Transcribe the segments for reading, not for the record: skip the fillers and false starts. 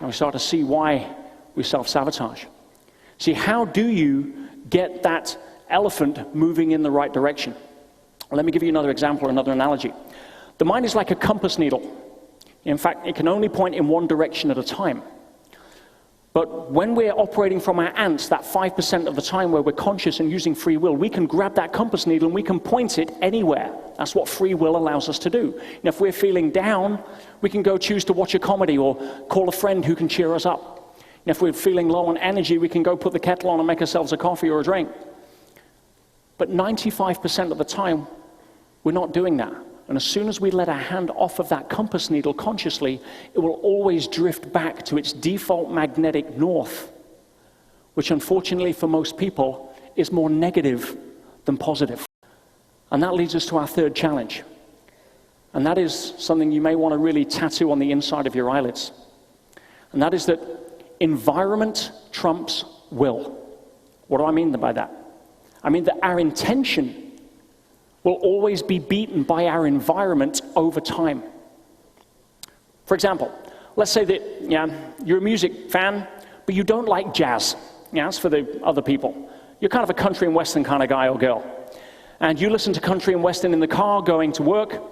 and we start to see why we self-sabotage. See, how do you get that elephant moving in the right direction? Well, let me give you another example, another analogy. The mind is like a compass needle. In fact, it can only point in one direction at a time. But when we're operating from our ants, that 5% of the time where we're conscious and using free will, we can grab that compass needle and we can point it anywhere. That's what free will allows us to do. And if we're feeling down, we can go choose to watch a comedy or call a friend who can cheer us up. And if we're feeling low on energy, we can go put the kettle on and make ourselves a coffee or a drink. But 95% of the time, we're not doing that. And as soon as we let our hand off of that compass needle consciously, it will always drift back to its default magnetic north, which unfortunately for most people is more negative than positive. And that leads us to our third challenge. And that is something you may want to really tattoo on the inside of your eyelids. And that is that environment trumps will. What do I mean by that? I mean that our intention will always be beaten by our environment over time. For example, let's say that you're a music fan, but you don't like jazz. That's for the other people. You're kind of a country and western kind of guy or girl. And you listen to country and western in the car going to work,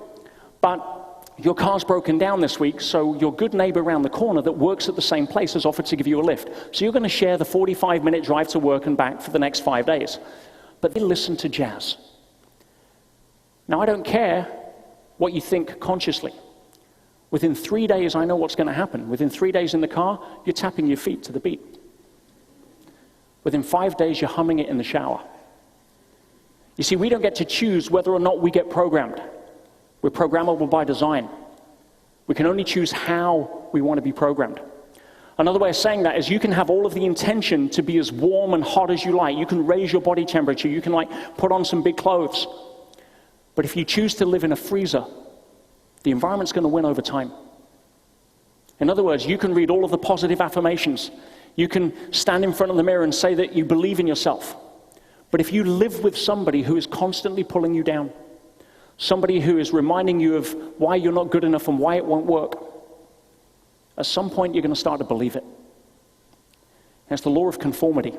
but your car's broken down this week, so your good neighbor around the corner that works at the same place has offered to give you a lift. So you're going to share the 45-minute drive to work and back for the next 5 days. But they listen to jazz. Now, I don't care what you think consciously. Within 3 days, I know what's going to happen. Within 3 days in the car, you're tapping your feet to the beat. Within 5 days, you're humming it in the shower. You see, we don't get to choose whether or not we get programmed. We're programmable by design. We can only choose how we want to be programmed. Another way of saying that is you can have all of the intention to be as warm and hot as you like. You can raise your body temperature. You can put on some big clothes. But if you choose to live in a freezer, the environment's going to win over time. In other words, you can read all of the positive affirmations. You can stand in front of the mirror and say that you believe in yourself. But if you live with somebody who is constantly pulling you down, somebody who is reminding you of why you're not good enough and why it won't work, at some point you're going to start to believe it. And it's the law of conformity.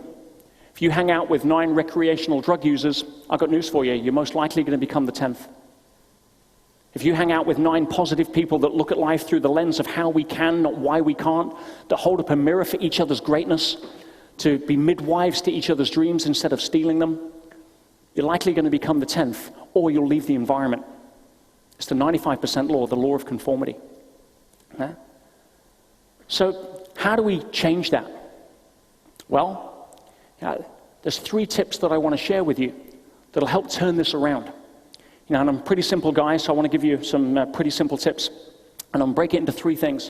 If you hang out with 9 recreational drug users, I've got news for you, you're most likely going to become the 10th. If you hang out with 9 positive people that look at life through the lens of how we can, not why we can't, that hold up a mirror for each other's greatness, to be midwives to each other's dreams instead of stealing them, you're likely going to become the 10th, or you'll leave the environment. It's the 95% law, the law of conformity. Yeah? So how do we change that? Well, there's 3 tips that I want to share with you that'll help turn this around. And I'm a pretty simple guy, so I want to give you some pretty simple tips. And I'll break it into 3 things.